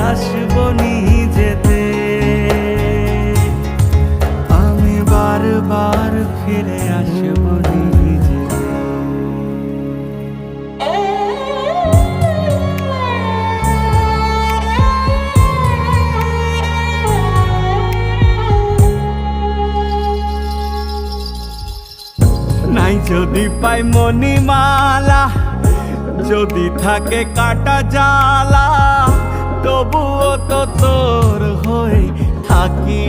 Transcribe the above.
আসবো নিজেতে, আমি বারবার ফিরে আসবো নিজেতে। নাই যদি পাই মণিমালা, যদি থাকে কাটা জ্বালা, তবুও তো তোর হয়ে থাকি।